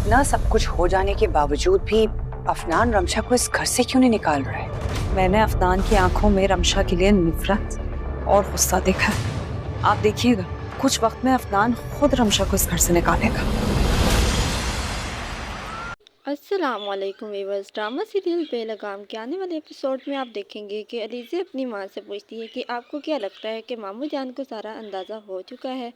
इतना सब कुछ हो जाने के बावजूद भी अफनान रमशा को इस घर से क्यों नहीं निकाल रहा है? मैंने अफनान की आंखों में रमशा के लिए नफरत और गुस्सा देखा है। आप देखिएगा, कुछ वक्त में अफनान खुद रमशा को इस घर से निकालेगा। अस्सलामुअलैकुम व्यूअर्स। ड्रामा सीरियल बेलगाम के आने वाले एपिसोड में आप देखेंगे कि अलीज़ा अपनी मां से पूछती है कि आपको क्या लगता है कि मामू जान को सारा अंदाज़ा हो चुका है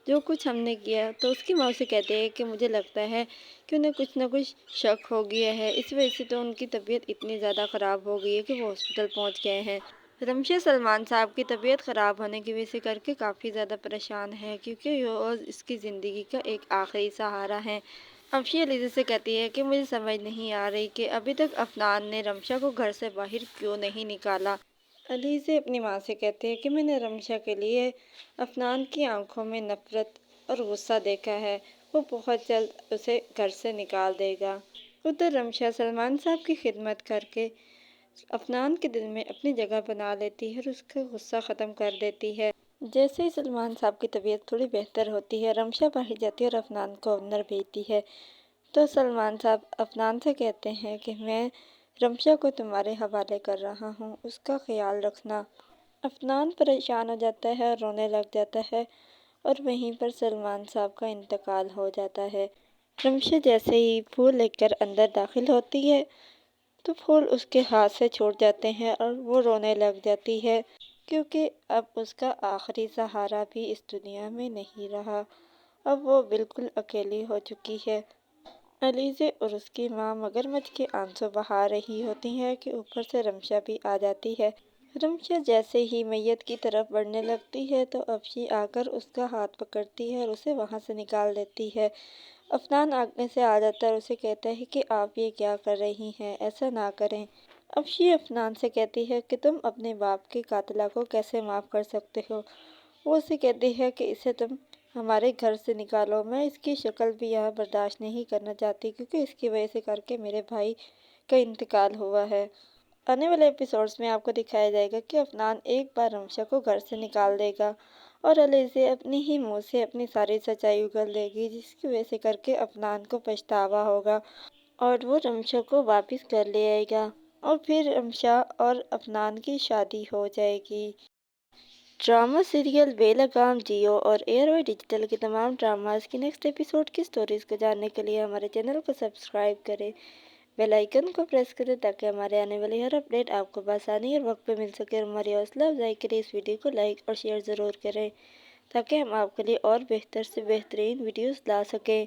जो कुछ हमने किया। तो उसकी माँ से कहते हैं कि मुझे लगता है कि उन्हें कुछ ना कुछ शक हो गया है, इस वजह से तो उनकी तबीयत इतनी ज़्यादा ख़राब हो गई है कि वो हॉस्पिटल पहुँच गए हैं। रमशा सलमान साहब की तबीयत ख़राब होने की वजह से करके काफ़ी ज़्यादा परेशान है, क्योंकि वो इसकी ज़िंदगी का एक आखिरी सहारा है। अफशी अलीज़ा से कहती है कि मुझे समझ नहीं आ रही कि अभी तक अफनान ने रमशा को घर से बाहर क्यों नहीं निकाला। अलीज़ा अपनी माँ से कहती है कि मैंने रमशा के लिए अफनान की आंखों में नफरत और गुस्सा देखा है, वो बहुत जल्द उसे घर से निकाल देगा। उधर रमशा सलमान साहब की खिदमत करके अफनान के दिल में अपनी जगह बना लेती है और उसका गुस्सा ख़त्म कर देती है। जैसे ही सलमान साहब की तबीयत थोड़ी बेहतर होती है, रमशा बाहर जाती है और अफनान को अंदर भेजती है। तो सलमान साहब अफनान से कहते हैं कि मैं रमशा को तुम्हारे हवाले कर रहा हूँ, उसका ख्याल रखना। अफनान परेशान हो जाता है और रोने लग जाता है और वहीं पर सलमान साहब का इंतकाल हो जाता है। रमशा जैसे ही फूल लेकर अंदर दाखिल होती है तो फूल उसके हाथ से छूट जाते हैं और वो रोने लग जाती है, क्योंकि अब उसका आखिरी सहारा भी इस दुनिया में नहीं रहा। अब वो बिल्कुल अकेली हो चुकी है। अलीज़ा और उसकी माँ मगरमच्छ के आंसू बहा रही होती है कि ऊपर से रमशा भी आ जाती है। रमशा जैसे ही मैयत की तरफ बढ़ने लगती है तो अफशी आकर उसका हाथ पकड़ती है और उसे वहाँ से निकाल देती है। अफनान आगे से आ जाता है और उसे कहता है कि आप ये क्या कर रही हैं, ऐसा ना करें। अफशी अफनान से कहती है कि तुम अपने बाप के कातिला को कैसे माफ़ कर सकते हो। वो उसे कहती है कि इसे तुम हमारे घर से निकालो, मैं इसकी शक्ल भी यहाँ बर्दाश्त नहीं करना चाहती, क्योंकि इसकी वजह से करके मेरे भाई का इंतकाल हुआ है। आने वाले एपिसोड्स में आपको दिखाया जाएगा कि अफनान एक बार रमशा को घर से निकाल देगा और अलीज़ा अपनी ही मुंह से अपनी सारी सच्चाई उगल देगी, जिसकी वजह से करके अफनान को पछतावा होगा और वो रमशा को वापस कर ले आएगा और फिर रमशा और अफनान की शादी हो जाएगी। ड्रामा सीरियल बेलगाम जियो और एयरवाई डिजिटल के तमाम ड्रामास की नेक्स्ट एपिसोड की स्टोरीज को जानने के लिए हमारे चैनल को सब्सक्राइब करें, बेल आइकन को प्रेस करें ताकि हमारे आने वाली हर अपडेट आपको बआसानी और वक्त पे मिल सके। और हमारी हौसला अफजाई के लिए इस वीडियो को लाइक और शेयर ज़रूर करें ताकि हम आपके लिए और बेहतर से बेहतरीन वीडियोस ला सकें।